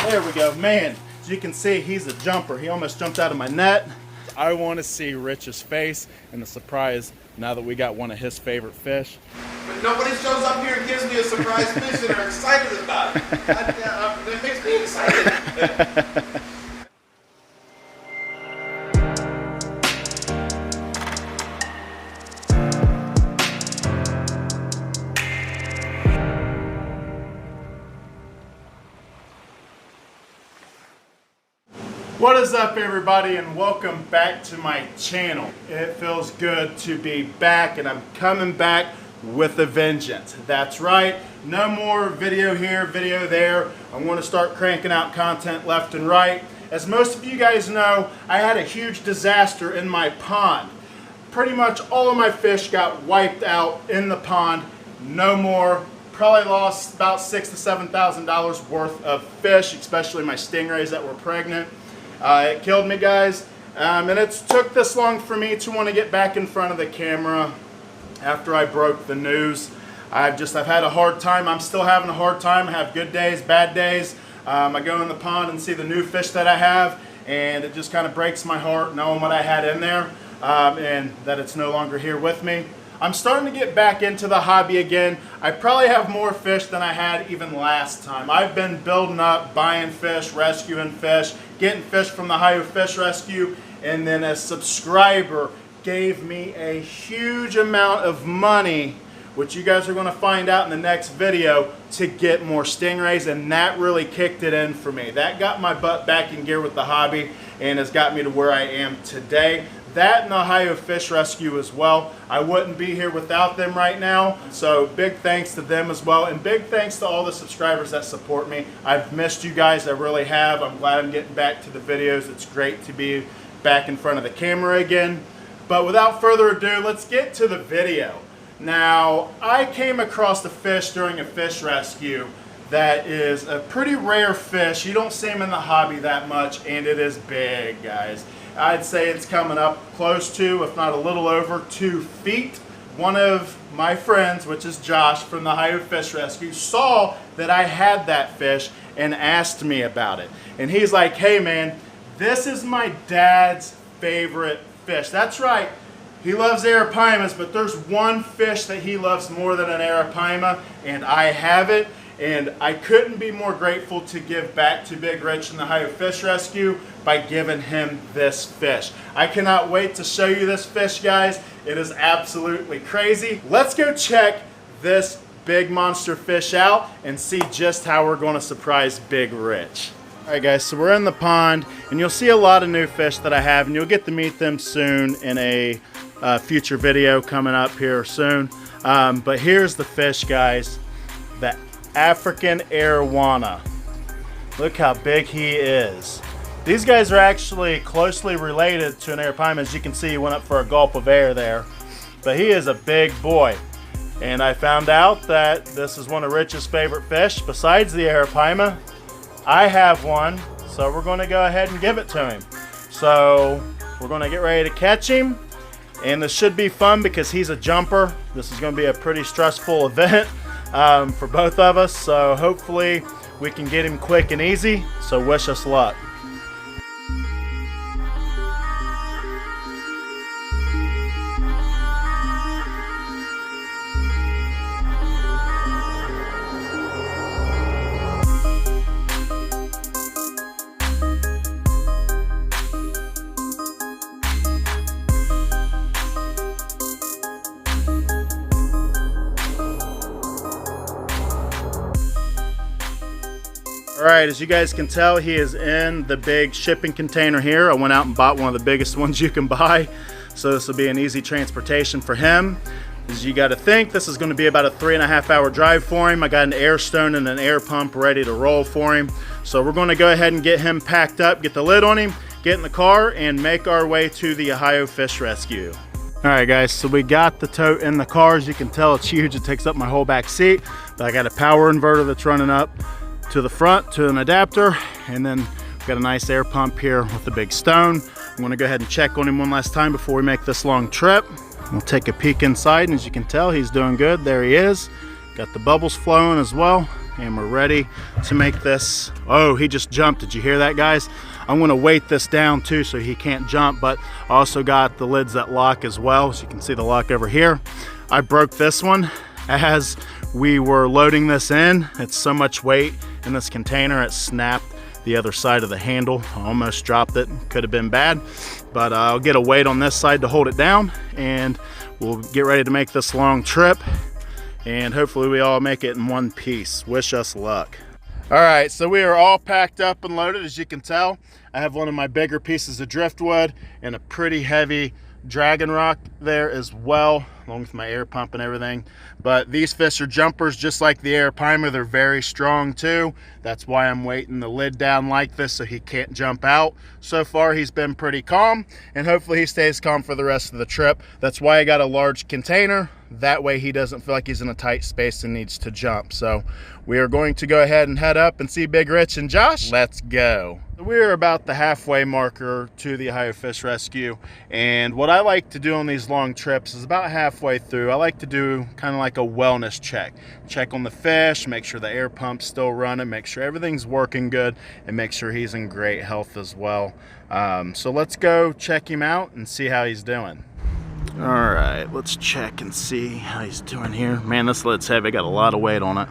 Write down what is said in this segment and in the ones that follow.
There we go, man. As you can see, he's a jumper. He almost jumped out of my net. I want to see Rich's face and the surprise now that we got one of his favorite fish. But nobody shows up here and gives me a surprise fish and are excited about it. That makes me excited. What is up, everybody, and welcome back to my channel. It feels good to be back, and I'm coming back with a vengeance. That's right, no more video here, video there. I want to start cranking out content left and right. As most of you guys know, I had a huge disaster in my pond. Pretty much all of my fish got wiped out in the pond. No more. Probably lost about $6,000 to $7,000 worth of fish, especially my stingrays that were pregnant. It killed me, guys, and it took this long for me to want to get back in front of the camera after I broke the news. I've had a hard time. I'm still having a hard time. I have good days, bad days. I go in the pond and see the new fish that I have, and it just kind of breaks my heart knowing what I had in there and that it's no longer here with me. I'm starting to get back into the hobby again. I probably have more fish than I had even last time. I've been building up, buying fish, rescuing fish, getting fish from the Ohio Fish Rescue, and then a subscriber gave me a huge amount of money, which you guys are going to find out in the next video, to get more stingrays, and that really kicked it in for me. That got my butt back in gear with the hobby and has got me to where I am today. That and the Ohio Fish Rescue as well. I wouldn't be here without them right now. So big thanks to them as well. And big thanks to all the subscribers that support me. I've missed you guys, I really have. I'm glad I'm getting back to the videos. It's great to be back in front of the camera again. But without further ado, let's get to the video. Now, I came across a fish during a fish rescue that is a pretty rare fish. You don't see them in the hobby that much, and it is big, guys. I'd say it's coming up close to, if not a little over, 2 feet. One of my friends, which is Josh from the Ohio Fish Rescue, saw that I had that fish and asked me about it. And he's like, hey man, this is my dad's favorite fish. That's right, he loves arapaimas, but there's one fish that he loves more than an arapaima, and I have it. And I couldn't be more grateful to give back to BigRich and the Ohio Fish Rescue by giving him this fish. I cannot wait to show you this fish, guys. It is absolutely crazy. Let's go check this big monster fish out and see just how we're going to surprise BigRich. All right, guys, so we're in the pond, and you'll see a lot of new fish that I have, and you'll get to meet them soon in a future video coming up here soon. But here's the fish, guys. The African arowana. Look how big he is. These guys are actually closely related to an arapaima. As you can see, he went up for a gulp of air there. But he is a big boy. And I found out that this is one of Rich's favorite fish. Besides the arapaima, I have one. So we're going to go ahead and give it to him. So we're going to get ready to catch him. And this should be fun because he's a jumper. This is going to be a pretty stressful event for both of us, so hopefully we can get him quick and easy, so wish us luck. Alright, as you guys can tell, he is in the big shipping container here. I went out and bought one of the biggest ones you can buy, so this will be an easy transportation for him. As you got to think, this is going to be about a 3.5 hour drive for him. I got an air stone and an air pump ready to roll for him. So we're going to go ahead and get him packed up, get the lid on him, get in the car, and make our way to the Ohio Fish Rescue. Alright guys, so we got the tote in the car. As you can tell, it's huge. It takes up my whole back seat. But I got a power inverter that's running up to the front to an adapter, and then we've got a nice air pump here with a big stone. I'm going to go ahead and check on him one last time before we make this long trip. We'll take a peek inside, and as you can tell, he's doing good. There he is. Got the bubbles flowing as well. and we're ready to make this. Oh, he just jumped. Did you hear that, guys? I'm gonna weight this down too so he can't jump, but I also got the lids that lock as well, so you can see the lock over here. I broke this one as we were loading this in. It's so much weight in this container, it snapped the other side of the handle. I almost dropped it, could have been bad, but I'll get a weight on this side to hold it down, and we'll get ready to make this long trip, and hopefully we all make it in one piece. Wish us luck. All right, so we are all packed up and loaded. As you can tell, I have one of my bigger pieces of driftwood and a pretty heavy dragon rock there as well, along with my air pump and everything. But these fish are jumpers just like the arapaima. They're very strong too. That's why I'm weighting the lid down like this so he can't jump out. So far he's been pretty calm, and hopefully he stays calm for the rest of the trip. That's why I got a large container. That way he doesn't feel like he's in a tight space and needs to jump. So we are going to go ahead and head up and see Big Rich and Josh. Let's go. We're about the halfway marker to the Ohio Fish Rescue, and what I like to do on these long trips is about halfway through, I like to do kind of like a wellness check. Check on the fish, make sure the air pump's still running, make sure everything's working good, and make sure he's in great health as well. So let's go check him out and see how he's doing. All right, let's check and see how he's doing here. Man, this lid's heavy, got a lot of weight on it.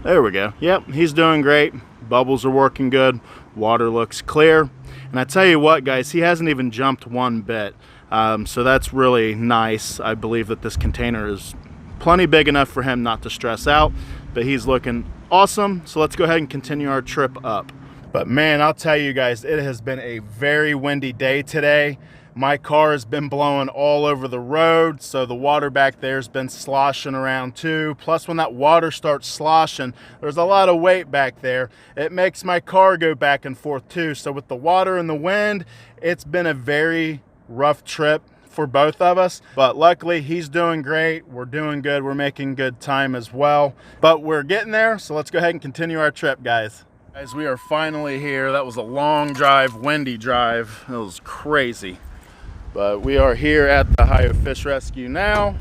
There we go. Yep, he's doing great. Bubbles are working good. Water looks clear. And I tell you what, guys, he hasn't even jumped one bit. So that's really nice. I believe that this container is plenty big enough for him not to stress out, but he's looking awesome. So let's go ahead and continue our trip up. But man, I'll tell you guys, it has been a very windy day today. My car has been blowing all over the road, so the water back there has been sloshing around too. Plus, when that water starts sloshing, there's a lot of weight back there. It makes my car go back and forth too. So with the water and the wind, it's been a very rough trip for both of us. But luckily, he's doing great. We're doing good. We're making good time as well. But we're getting there, so let's go ahead and continue our trip, guys. Guys, we are finally here. That was a long drive, windy drive. It was crazy. But we are here at the Ohio Fish Rescue now.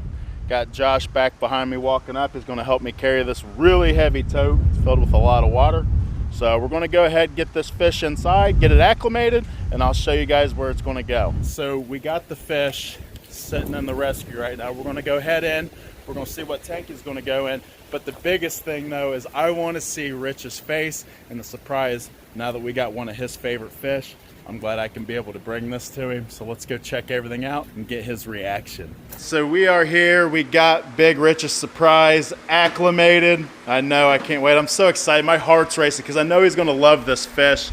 Got Josh back behind me walking up. He's gonna help me carry this really heavy tote. It's filled with a lot of water. So we're gonna go ahead and get this fish inside, get it acclimated, and I'll show you guys where it's gonna go. So we got the fish sitting in the rescue right now. We're gonna go head in. We're gonna see what tank he's gonna go in. But the biggest thing though is I wanna see Rich's face and the surprise now that we got one of his favorite fish. I'm glad I can be able to bring this to him. So let's go check everything out and get his reaction. So we are here. We got Big Rich's surprise acclimated. I know, I can't wait. I'm so excited. My heart's racing because I know he's gonna love this fish.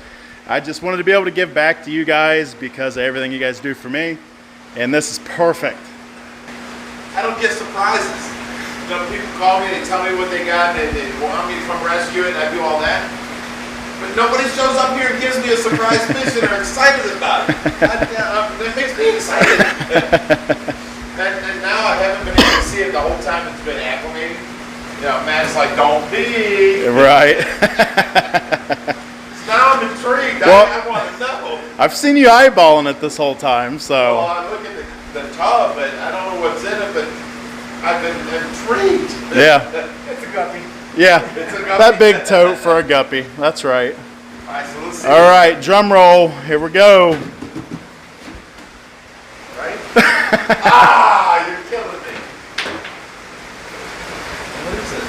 I just wanted to be able to give back to you guys because of everything you guys do for me. And this is perfect. I don't get surprises. You know, people call me, they tell me what they got, they want me to come rescue it, and I do all that. But nobody shows up here and gives me a surprise fish and are excited about it. That makes me excited. and now I haven't been able to see it the whole time it's been acclimated. You know, Matt's like, don't be. Right. Now I'm intrigued. Well, I want to know. I've seen you eyeballing it this whole time, so. Well, I look at the tub, and I don't know what's in it, but I've been intrigued. Yeah. It's a guppy. Yeah, It's a guppy. that big tote for a guppy. That's right. All right, so let's see. All right, drum roll. Here we go. Right? Ah, you're killing me. What is it?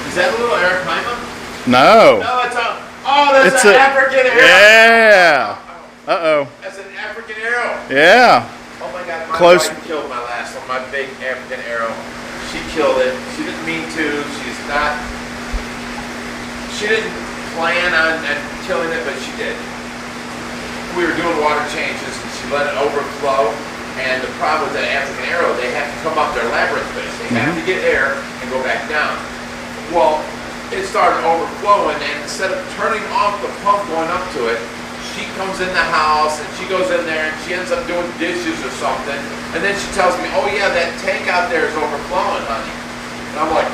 Is that a little arapaima? No. No, it's a. Oh, that's It's an a- African arrow. Yeah. Uh-oh. That's an African arrow. Yeah. Oh my God, my Close. wife killed my last one, my big African arrow. She killed it. She didn't mean to. She didn't plan on killing it, but she did. We were doing water changes and she let it overflow. And the problem with that African arrow, they have to come up their labyrinth base. They have to get air and go back down. Well, it started overflowing, and instead of turning off the pump going up to it, she comes in the house and she goes in there and she ends up doing dishes or something. And then she tells me, oh yeah, that tank out there is overflowing, honey. And I'm like,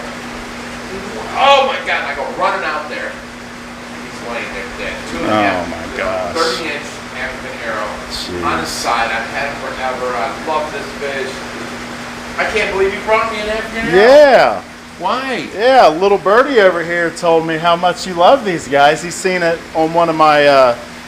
oh my God, and I go running out there. He's laying there dead. 2.5. Oh my gosh. 30-inch African arrow. Jeez. On his side. I've had him forever. I love this fish. I can't believe you brought me an African arrow. Yeah. Why? Yeah, little birdie over here told me how much you love these guys. He's seen it on one of my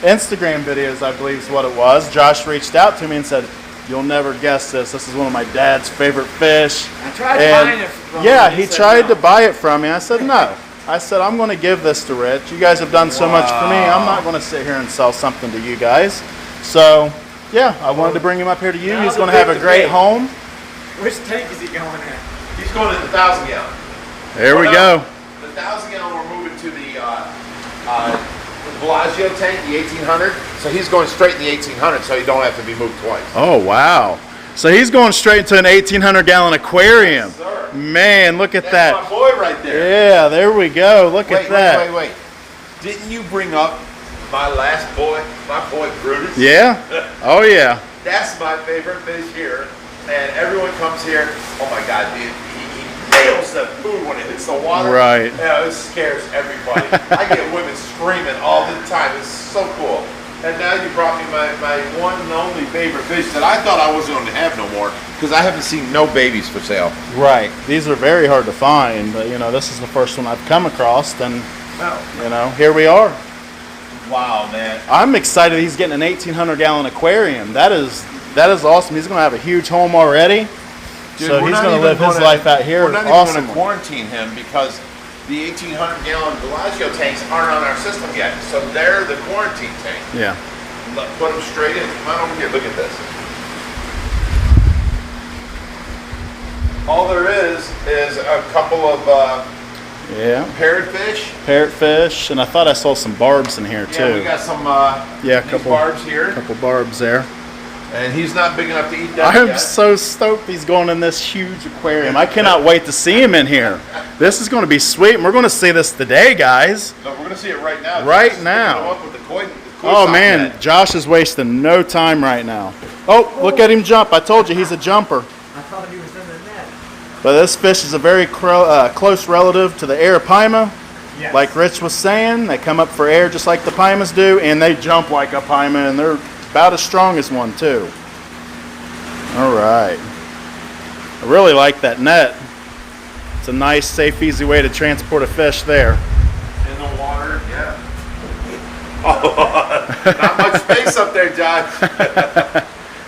Instagram videos, I believe is what it was. Josh reached out to me and said, "You'll never guess this. This is one of my dad's favorite fish." I tried buying it from yeah, him. he tried to buy it from me. I said no. I said, I'm going to give this to Rich. You guys have done so much for me. I'm not going to sit here and sell something to you guys. So, yeah, I wanted to bring him up here to you. Now He's the going to have a big great debate. home. Which tank is he going in? He's going in the 1,000 gallon. There we go. The 1,000 gallon, we're moving to the Bellagio tank, the 1800. So he's going straight in the 1800, so he don't have to be moved twice. Oh, wow. So he's going straight into an 1,800 gallon aquarium. Yes, sir. Man, look at That's that. my boy right there. Yeah, there we go. Look at that. Wait. Didn't you bring up my last boy, my boy Brutus? Yeah? Oh, yeah. That's my favorite fish here. And everyone comes here, oh my God, dude, he nails the food when it hits the water. Right. Yeah, it scares everybody. I get women screaming all the time. It's so cool. And now you brought me my one and only favorite fish that I thought I wasn't going to have no more because I haven't seen no babies for sale. Right. These are very hard to find, but, you know, this is the first one I've come across, and, you know, here we are. Wow, man. I'm excited he's getting an 1,800 gallon aquarium. That is awesome. He's going to have a huge home already. Dude, So he's going to live his life out here. We're not even Awesome. going to quarantine him because the 1,800 gallon Bellagio tanks aren't on our system yet. So they're the quarantine tank. Yeah. Put them straight in. Come on over here. Look at this. All there is a couple of Yeah. parrotfish. Parrotfish, and I thought I saw some barbs in here too. Yeah, we got some Yeah, a these couple barbs here. couple barbs there. And he's not big enough to eat that I'm yet. so stoked he's going in this huge aquarium. I cannot wait to see him in here. This is going to be sweet, and we're going to see this today, guys. No, we're going to see it right now. Right Just now. picking them up with the koi Oh sock man, net. Josh is wasting no time right now. Oh, look at him jump. I told you he's a jumper. I thought he was in the net. But this fish is a very close relative to the arapaima. Yes. Like Rich was saying, they come up for air just like the paimas do, and they jump like a paima, and they're about as strong as one too. All right. I really like that net. It's a nice, safe, easy way to transport a fish there. In the water, yeah. Oh, not much space up there, John.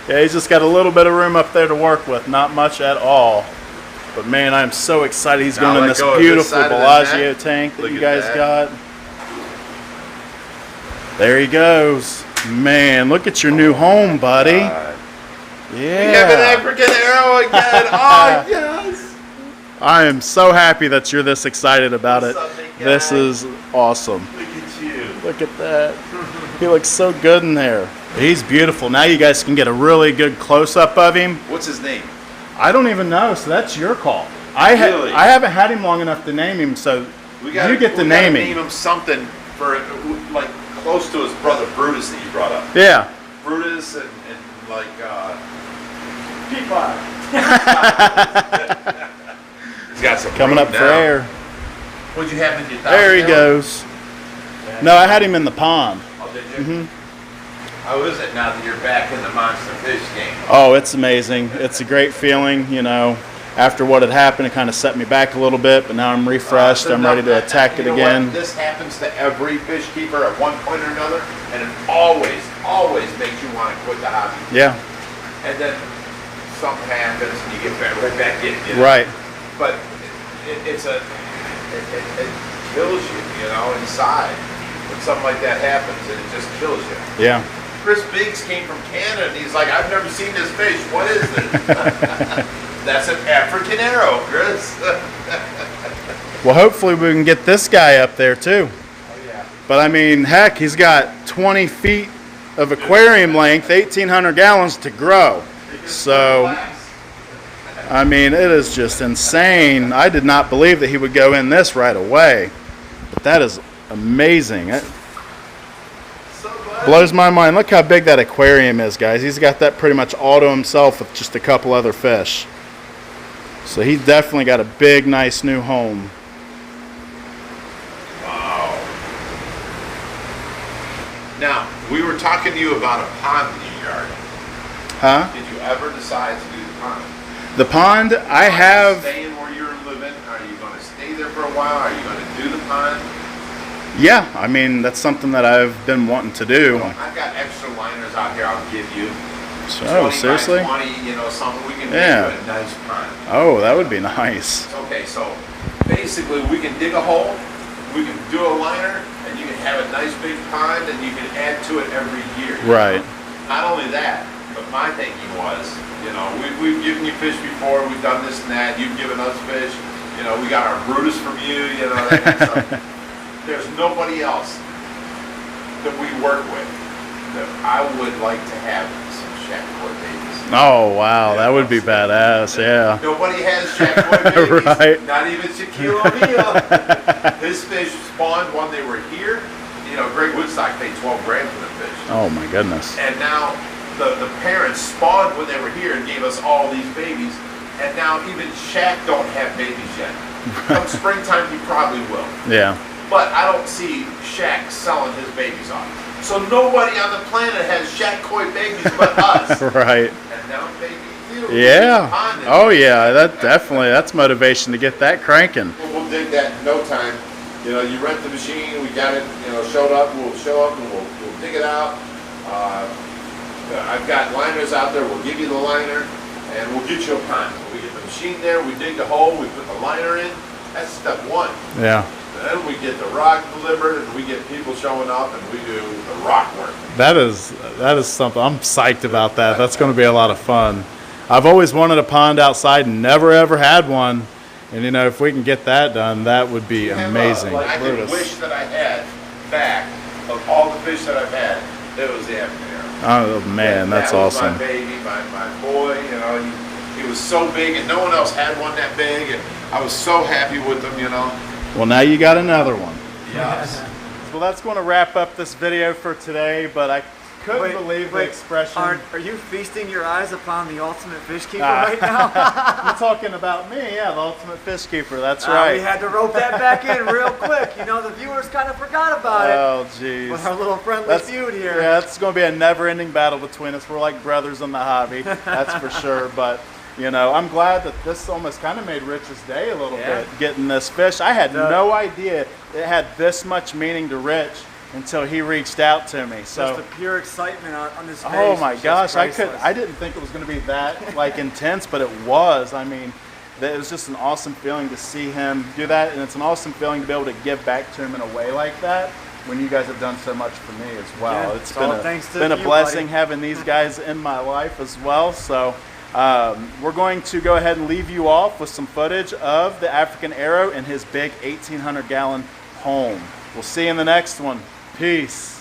Yeah, he's just got a little bit of room up there to work with, not much at all. But man, I'm so excited he's Now going in let this go of this beautiful side of the Bellagio net. tank that Look you at guys that. got. There he goes. Man, look at your new home, buddy. We have an Yeah. African arrow again. Oh, yes. I am so happy that you're this excited about it. What's up, big guy? This is awesome. Look at you. Look at that. He looks so good in there. He's beautiful. Now you guys can get a really good close-up of him. What's his name? I don't even know, so that's your call. Really? I haven't had him long enough to name him, so you get the naming. Name him something for like close to his brother Brutus that you brought up. Yeah. Brutus and like Peapod. he's got some Coming room up for now. air. What'd you have in your There he 1,000 gallon? goes. No, I had him in the pond. Oh, did you? How is it now that you're back in the monster fish game? Oh, it's amazing. It's a great feeling, you know. After what had happened, it kind of set me back a little bit, but now I'm refreshed. I'm ready to attack it You know again. what? This happens to every fish keeper at one point or another, and it always makes you want to quit the hobby. Yeah, And then something happens, and you get right back in. You know? right. But it kills you, you know, inside when something like that happens, and it just kills you. Yeah. Chris Biggs came from Canada, and he's like, I've never seen this fish. What is this? That's an African arrow, Chris. Well, hopefully we can get this guy up there too. Oh, yeah. But I mean, heck, he's got 20 feet of aquarium length, 1,800 gallons to grow. So, I mean, it is just insane. I did not believe that he would go in this right away. But that is amazing. It blows my mind. Look how big that aquarium is, guys. He's got that pretty much all to himself with just a couple other fish. So he's definitely got a big, nice new home. Wow. Now, we were talking to you about a pond in your yard. Huh? Did you ever decide to do the pond? The pond, I Are you have... staying where you're living? Are you going to there for a while? Are you going to do the pond? Yeah, I mean, that's something that I've been wanting to do. I've got extra liners out here I'll give you. Oh, 20 seriously? by 20, you know, something we can make Yeah. you a nice pond. Oh, that would be nice. Okay, so basically we can dig a hole, we can do a liner, and you can have a nice big pond, and you can add to it every year. Right. Not only that, but my thinking was, you know, we've given you fish before, we've done this and that, you've given us fish, you know, we got our Brutus from you, you know, that kind of stuff. There's nobody else that we work with that I would like to have some Shaq Koi babies. Oh, wow, that would be badass, yeah. Nobody has Shaq Koi babies, Right. not even Shaquille O'Neal. His fish spawned when they were here. You know, Greg Woodstock paid 12 grand for the fish. Oh my goodness. And now the parents spawned when they were here and gave us all these babies. And now even Shaq don't have babies yet. Come springtime, he probably will. Yeah. But I don't see Shaq selling his babies off. So nobody on the planet has Shaq Koi babies but us. Right. And now baby you. Yeah. Oh yeah, that's motivation to get that cranking. We'll dig that in no time. You know, you rent the machine, we got it, you know, showed up, we'll show up and we'll dig it out. I've got liners out there, we'll give you the liner and we'll get you a pond. We get the machine there, we dig the hole, we put the liner in. That's step one. Yeah. Then we get the rock delivered and we get people showing up and we do the rock work. That is something. I'm psyched about that. That's going to be a lot of fun. I've always wanted a pond outside and never ever had one. And you know, if we can get that done, that would be amazing. I can wish that I had back of all the fish that I've had, it was the African arrow. Oh man, that's that was awesome. My baby, my boy, you know, he was so big and no one else had one that big and I was so happy with him, you know. Well, now you got another one. Yes. Well, that's going to wrap up this video for today, but I couldn't believe the expression. Are you feasting your eyes upon the ultimate fish keeper right now? You're talking about me, yeah, the ultimate fish keeper, that's right. We had to rope that back in real quick. You know, the viewers kind of forgot about it. Oh, jeez. With our little friendly feud here. Yeah, it's going to be a never-ending battle between us. We're like brothers in the hobby, that's for sure. But, you know, I'm glad that this almost kind of made Rich's day a little bit, getting this fish. I had no idea it had this much meaning to Rich until he reached out to me. So just the pure excitement on his face. Oh my gosh, I didn't think it was going to be that like intense, but it was. I mean, it was just an awesome feeling to see him do that, and it's an awesome feeling to be able to give back to him in a way like that when you guys have done so much for me as well. Yeah, it's been a you, blessing buddy. having these guys in my life as well. So we're going to go ahead and leave you off with some footage of the African Arrow in his big 1,800-gallon home. We'll see you in the next one. Peace.